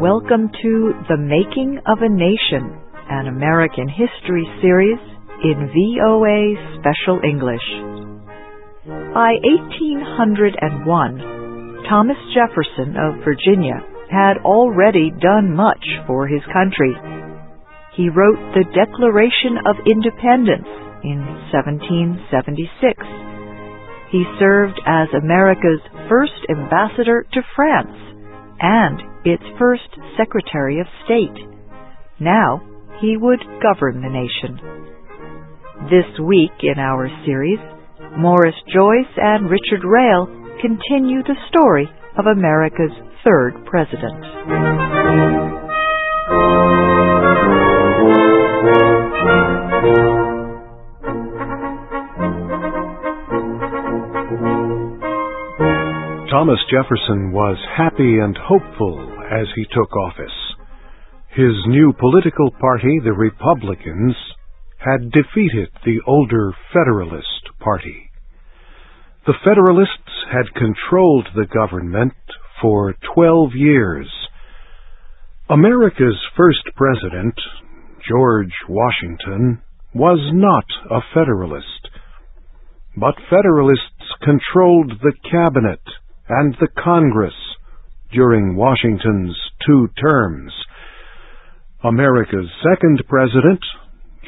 Welcome to The Making of a Nation, an American history series in VOA Special English. By 1801, Thomas Jefferson of Virginia had already done much for his country. He wrote the Declaration of Independence in 1776. He served as America's first ambassador to France and its first Secretary of State. Now he would govern the nation. This week in our series, Morris Joyce and Richard Rail continue the story of America's third president. Thomas Jefferson was happy and hopeful as he took office. His new political party, the Republicans, had defeated the older Federalist Party. The Federalists had controlled the government for 12 years. America's first president, George Washington, was not a Federalist, but Federalists controlled the cabinet and the Congress during Washington's 2 terms. America's second president,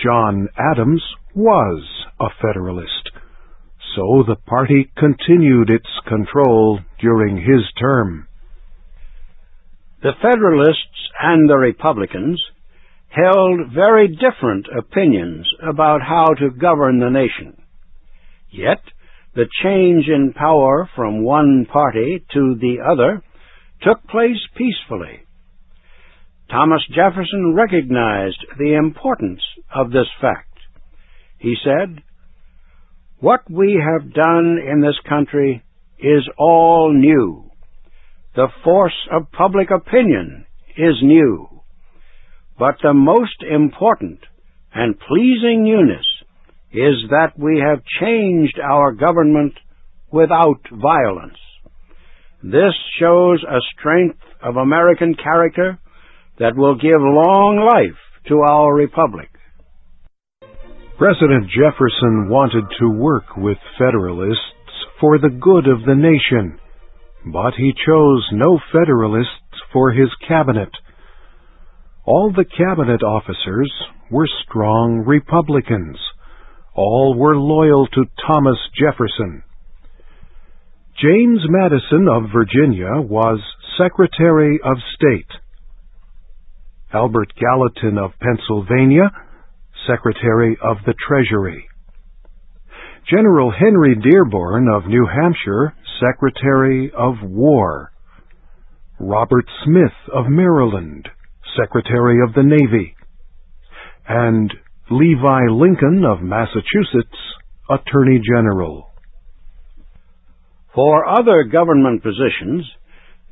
John Adams, was a Federalist, so the party continued its control during his term. The Federalists and the Republicans held very different opinions about how to govern the nation. Yet, the change in power from one party to the other took place peacefully. Thomas Jefferson recognized the importance of this fact. He said, "What we have done in this country is all new. The force of public opinion is new. But the most important and pleasing newness is that we have changed our government without violence. This shows a strength of American character that will give long life to our republic." President Jefferson wanted to work with Federalists for the good of the nation, but he chose no Federalists for his cabinet. All the cabinet officers were strong Republicans. All were loyal to Thomas Jefferson. James Madison of Virginia was Secretary of State. Albert Gallatin of Pennsylvania, Secretary of the Treasury. General Henry Dearborn of New Hampshire, Secretary of War. Robert Smith of Maryland, Secretary of the Navy. And Levi Lincoln of Massachusetts, Attorney General. For other government positions,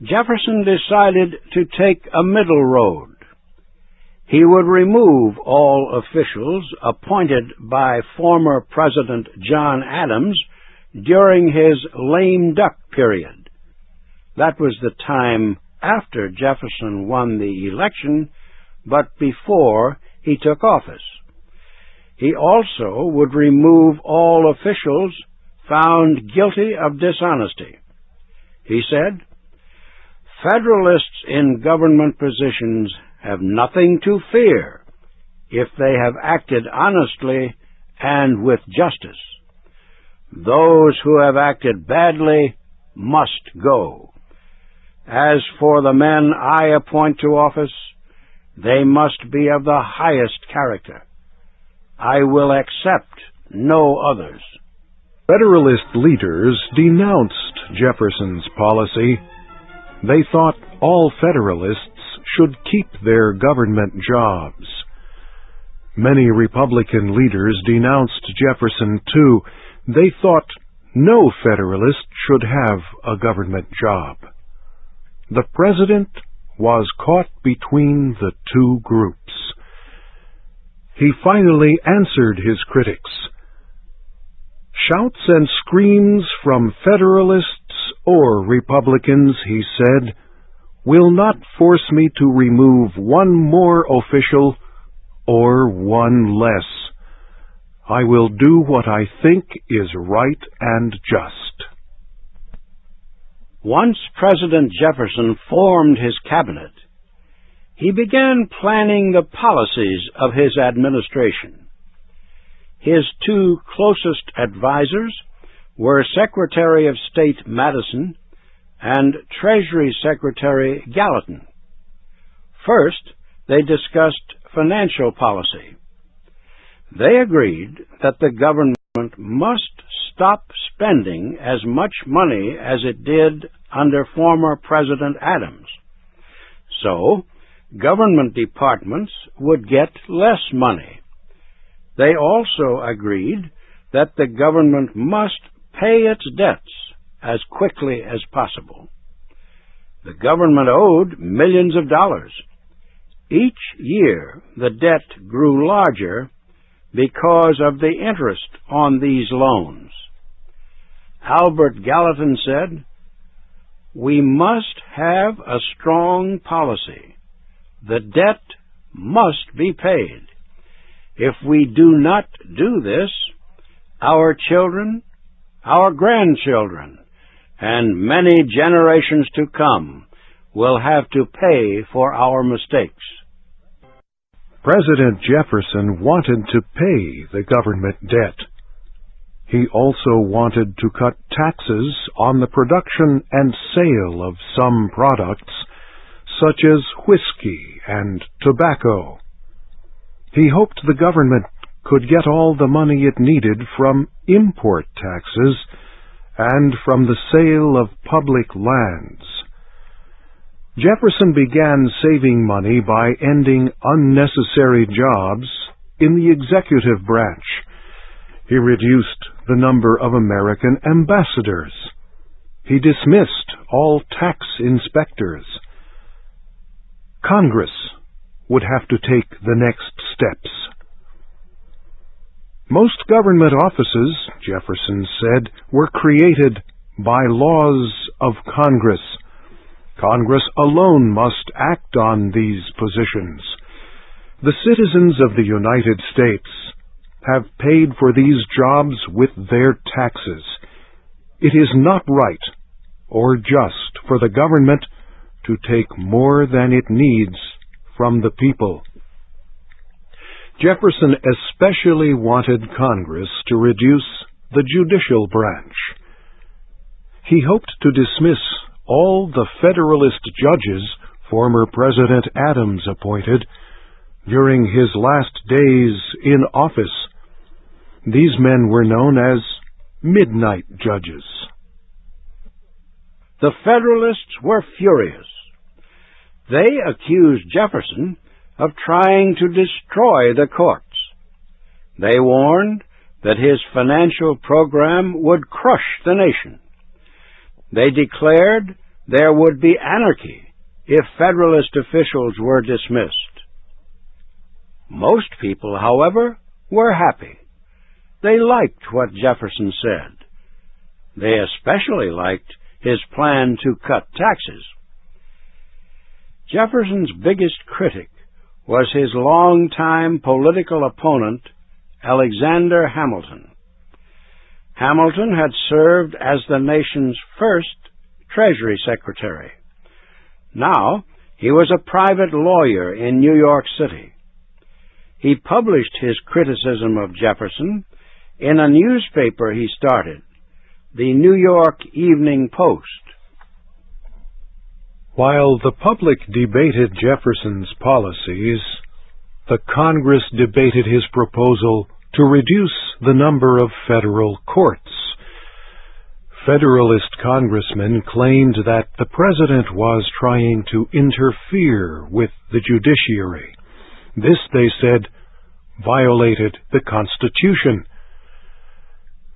Jefferson decided to take a middle road. He would remove all officials appointed by former President John Adams during his lame duck period. That was the time after Jefferson won the election, but before he took office. He also would remove all officials found guilty of dishonesty. He said, "Federalists in government positions have nothing to fear if they have acted honestly and with justice. Those who have acted badly must go. As for the men I appoint to office, they must be of the highest character. I will accept no others." Federalist leaders denounced Jefferson's policy. They thought all Federalists should keep their government jobs. Many Republican leaders denounced Jefferson too. They thought no Federalist should have a government job. The president was caught between the two groups. He finally answered his critics. "Shouts and screams from Federalists or Republicans," he said, will not force me to remove one more official or one less. I will do what I think is right and just. Once President Jefferson formed his cabinet, he began planning the policies of his administration. His two closest advisers were Secretary of State Madison and Treasury Secretary Gallatin. First, they discussed financial policy. They agreed that the government must stop spending as much money as it did under former President Adams. So, government departments would get less money. They also agreed that the government must pay its debts as quickly as possible. The government owed millions of dollars. Each year the debt grew larger because of the interest on these loans. Albert Gallatin said, "We must have a strong policy. The debt must be paid. If we do not do this, our children, our grandchildren, and many generations to come will have to pay for our mistakes." President Jefferson wanted to pay the government debt. He also wanted to cut taxes on the production and sale of some products, such as whiskey and tobacco. He hoped the government could get all the money it needed from import taxes and from the sale of public lands. Jefferson began saving money by ending unnecessary jobs in the executive branch. He reduced the number of American ambassadors. He dismissed all tax inspectors. Congress would have to take the next steps. Most government offices, Jefferson said, were created by laws of Congress. Congress alone must act on these positions. The citizens of the United States have paid for these jobs with their taxes. It is not right or just for the government to take more than it needs from the people. Jefferson especially wanted Congress to reduce the judicial branch. He hoped to dismiss all the Federalist judges former President Adams appointed during his last days in office. These men were known as midnight judges. The Federalists were furious. They accused Jefferson of trying to destroy the courts. They warned that his financial program would crush the nation. They declared there would be anarchy if Federalist officials were dismissed. Most people, however, were happy. They liked what Jefferson said. They especially liked his plan to cut taxes. Jefferson's biggest critic was his longtime political opponent, Alexander Hamilton. Hamilton had served as the nation's first Treasury Secretary. Now he was a private lawyer in New York City. He published his criticism of Jefferson in a newspaper he started, the New York Evening Post. While the public debated Jefferson's policies, the Congress debated his proposal to reduce the number of federal courts. Federalist congressmen claimed that the president was trying to interfere with the judiciary. This, they said, violated the Constitution.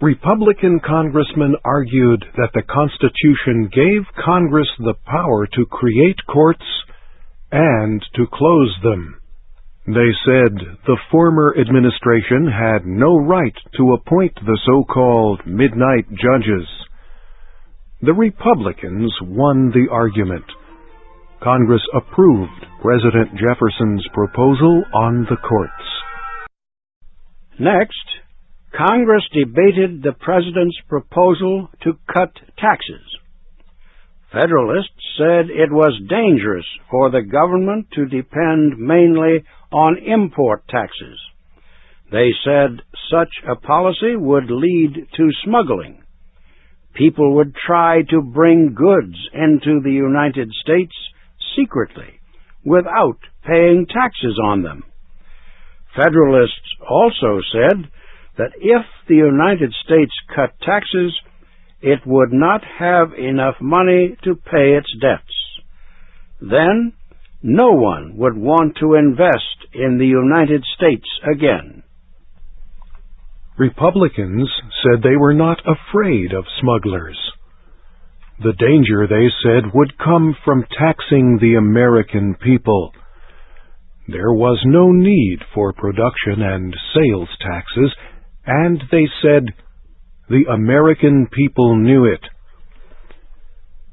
Republican congressmen argued that the Constitution gave Congress the power to create courts and to close them. They said the former administration had no right to appoint the so-called midnight judges. The Republicans won the argument. Congress approved President Jefferson's proposal on the courts. Next, Congress debated the President's proposal to cut taxes. Federalists said it was dangerous for the government to depend mainly on import taxes. They said such a policy would lead to smuggling. People would try to bring goods into the United States secretly, without paying taxes on them. Federalists also said that if the United States cut taxes, it would not have enough money to pay its debts. Then, no one would want to invest in the United States again. Republicans said they were not afraid of smugglers. The danger, they said, would come from taxing the American people. There was no need for production and sales taxes, and they said the American people knew it.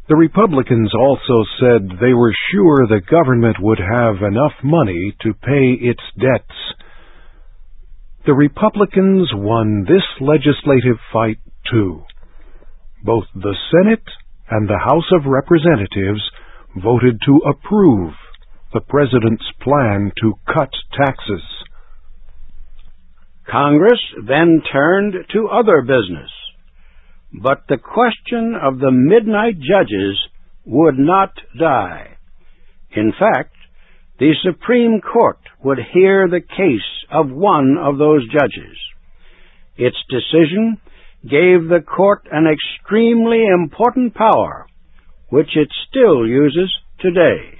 The Republicans also said they were sure the government would have enough money to pay its debts. The Republicans won this legislative fight, too. Both the Senate and the House of Representatives voted to approve the President's plan to cut taxes. Congress then turned to other business. But the question of the midnight judges would not die. In fact, the Supreme Court would hear the case of one of those judges. Its decision gave the court an extremely important power, which it still uses today.